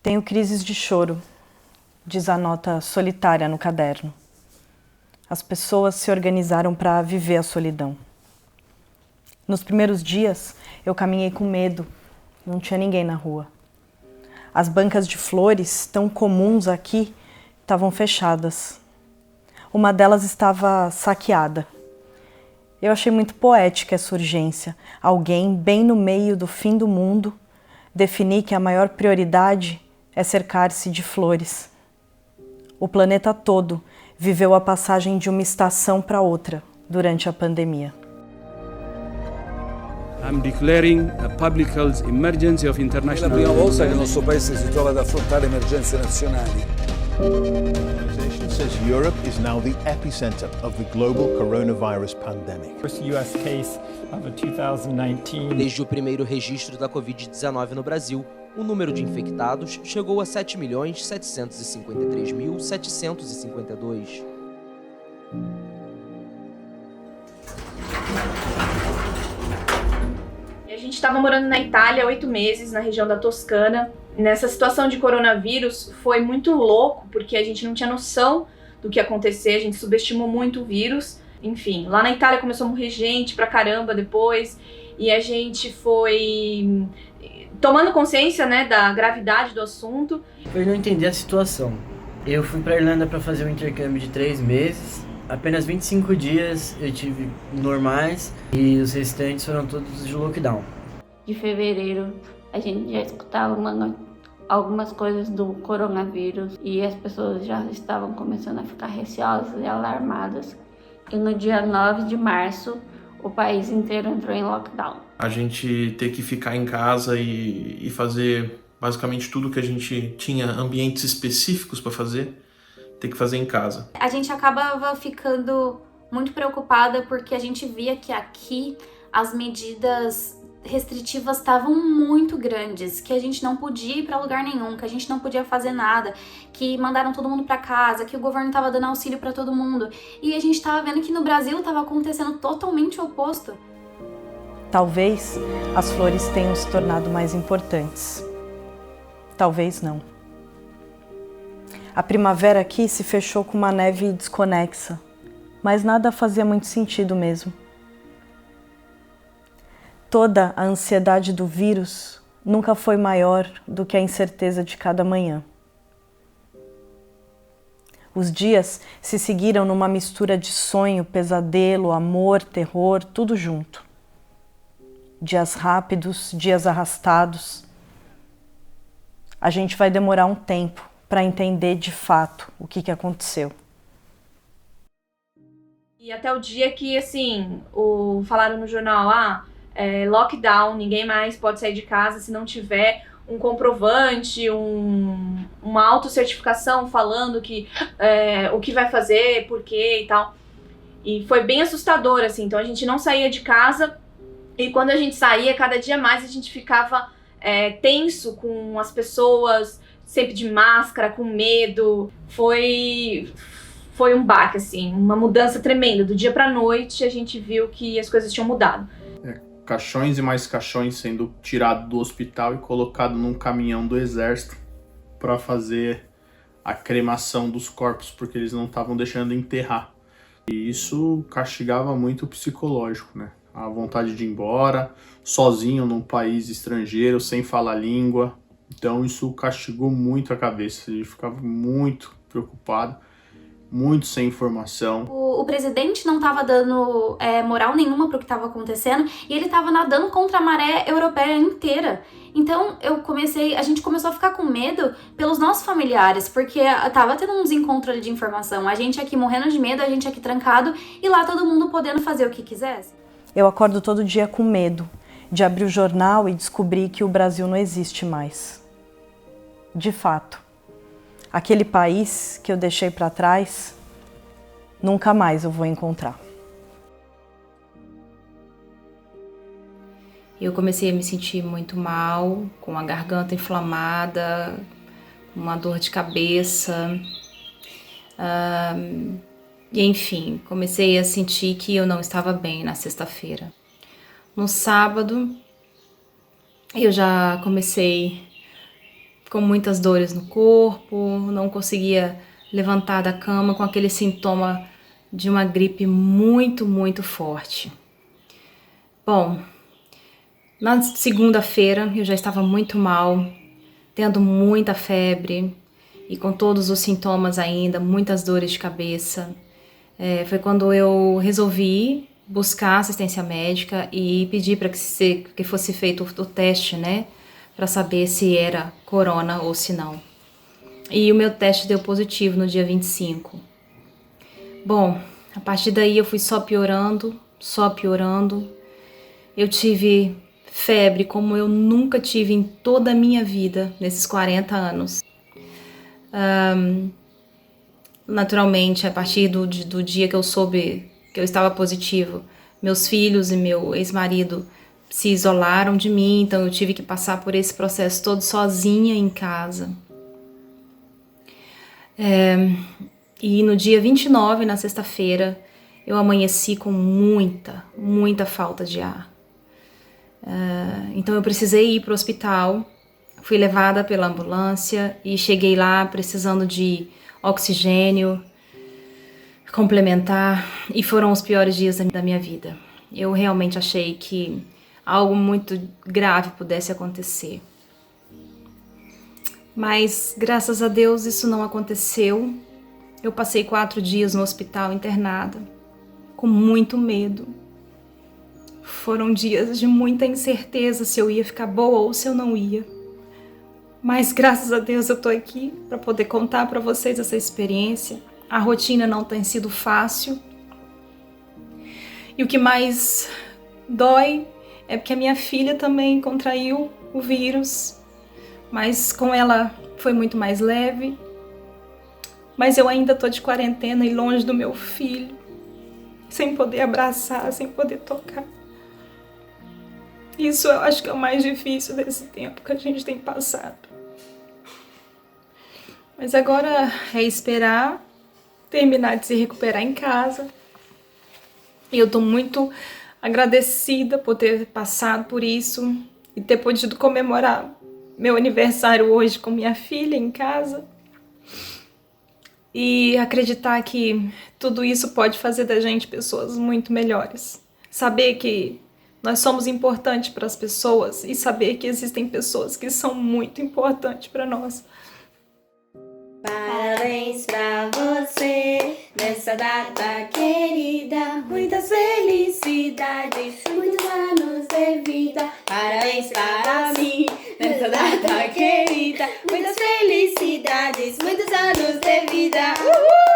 Tenho crises de choro, diz a nota solitária no caderno. As pessoas se organizaram para viver a solidão. Nos primeiros dias, eu caminhei com medo, não tinha ninguém na rua. As bancas de flores, tão comuns aqui, estavam fechadas. Uma delas estava saqueada. Eu achei muito poética essa urgência. Alguém, bem no meio do fim do mundo, definir que a maior prioridade é cercar-se de flores. O planeta todo viveu a passagem de uma estação para outra durante a pandemia. I'm declaring a public health emergency of international... È la prima volta che il nostro paese si trova ad affrontare emergenze nazionali. Says Europe is now the epicenter of the global coronavirus pandemic. First US case of 2019. Desde o primeiro registro da Covid-19 no Brasil, o número de infectados chegou a 7.753.752. A gente estava morando na Itália há 8 meses, na região da Toscana. Nessa situação de coronavírus foi muito louco, porque a gente não tinha noção do que ia acontecer, a gente subestimou muito o vírus. Enfim, lá na Itália começou a morrer gente pra caramba depois, e a gente foi tomando consciência, né, da gravidade do assunto. Eu não entendi a situação. Eu fui pra Irlanda para fazer um intercâmbio de 3 meses. Apenas 25 dias eu tive normais e os restantes foram todos de lockdown. De fevereiro a gente já escutava algumas coisas do coronavírus e as pessoas já estavam começando a ficar receosas e alarmadas. E no dia 9 de março o país inteiro entrou em lockdown. A gente ter que ficar em casa e fazer basicamente tudo que a gente tinha ambientes específicos para fazer, ter que fazer em casa. A gente acabava ficando muito preocupada porque a gente via que aqui as medidas restritivas estavam muito grandes, que a gente não podia ir para lugar nenhum, que a gente não podia fazer nada, que mandaram todo mundo para casa, que o governo estava dando auxílio para todo mundo. E a gente estava vendo que no Brasil estava acontecendo totalmente o oposto. Talvez as flores tenham se tornado mais importantes. Talvez não. A primavera aqui se fechou com uma neve desconexa, mas nada fazia muito sentido mesmo. Toda a ansiedade do vírus nunca foi maior do que a incerteza de cada manhã. Os dias se seguiram numa mistura de sonho, pesadelo, amor, terror, tudo junto. Dias rápidos, dias arrastados. A gente vai demorar um tempo para entender de fato o que aconteceu. E até o dia que, assim, falaram no jornal, lockdown, ninguém mais pode sair de casa se não tiver um comprovante, uma autocertificação falando que, o que vai fazer, por quê e tal. E foi bem assustador, assim, então a gente não saía de casa e quando a gente saía, cada dia mais a gente ficava tenso com as pessoas, sempre de máscara, com medo. Foi um baque, assim, uma mudança tremenda. Do dia pra noite a gente viu que as coisas tinham mudado. Caixões e mais caixões sendo tirados do hospital e colocados num caminhão do exército para fazer a cremação dos corpos, porque eles não estavam deixando enterrar. E isso castigava muito o psicológico, né? A vontade de ir embora, sozinho num país estrangeiro, sem falar língua. Então isso castigou muito a cabeça, a gente ficava muito preocupado, muito sem informação. O presidente não estava dando moral nenhuma para o que estava acontecendo e ele estava nadando contra a maré europeia inteira. Então a gente começou a ficar com medo pelos nossos familiares, porque tava tendo um desencontro ali de informação. A gente aqui morrendo de medo, a gente aqui trancado e lá todo mundo podendo fazer o que quisesse. Eu acordo todo dia com medo de abrir o jornal e descobrir que o Brasil não existe mais. De fato, aquele país que eu deixei para trás, nunca mais eu vou encontrar. Eu comecei a me sentir muito mal, com a garganta inflamada, com uma dor de cabeça. E enfim, comecei a sentir que eu não estava bem na sexta-feira. No sábado, eu já comecei com muitas dores no corpo, não conseguia levantar da cama com aquele sintoma de uma gripe muito, muito forte. Bom, na segunda-feira eu já estava muito mal, tendo muita febre e com todos os sintomas ainda, muitas dores de cabeça. Foi quando eu resolvi buscar assistência médica e pedir para que fosse feito o teste, né, para saber se era corona ou se não. E o meu teste deu positivo no dia 25. Bom, a partir daí eu fui só piorando. Eu tive febre como eu nunca tive em toda a minha vida, nesses 40 anos. Naturalmente, a partir do dia que eu soube que eu estava positivo, meus filhos e meu ex-marido se isolaram de mim, então eu tive que passar por esse processo todo sozinha em casa. E no dia 29, na sexta-feira, eu amanheci com muita falta de ar. Então eu precisei ir para o hospital, fui levada pela ambulância e cheguei lá precisando de oxigênio complementar e foram os piores dias da minha vida. Eu realmente achei que algo muito grave pudesse acontecer. Mas, graças a Deus, isso não aconteceu. Eu passei 4 dias no hospital internada, com muito medo. Foram dias de muita incerteza se eu ia ficar boa ou se eu não ia. Mas, graças a Deus, eu tô aqui para poder contar para vocês essa experiência. A rotina não tem sido fácil. E o que mais dói é porque a minha filha também contraiu o vírus, mas com ela foi muito mais leve. Mas eu ainda tô de quarentena e longe do meu filho, sem poder abraçar, sem poder tocar. Isso eu acho que é o mais difícil desse tempo que a gente tem passado. Mas agora é esperar terminar de se recuperar em casa. E eu tô muito agradecida por ter passado por isso e ter podido comemorar meu aniversário hoje com minha filha em casa. E acreditar que tudo isso pode fazer da gente pessoas muito melhores. Saber que nós somos importantes para as pessoas e saber que existem pessoas que são muito importantes para nós. Parabéns pra você nessa data querida. Muitas felicidades, muitos anos de vida. Parabéns para mim nessa data querida. Muitas felicidades, muitos anos de vida. Uhul!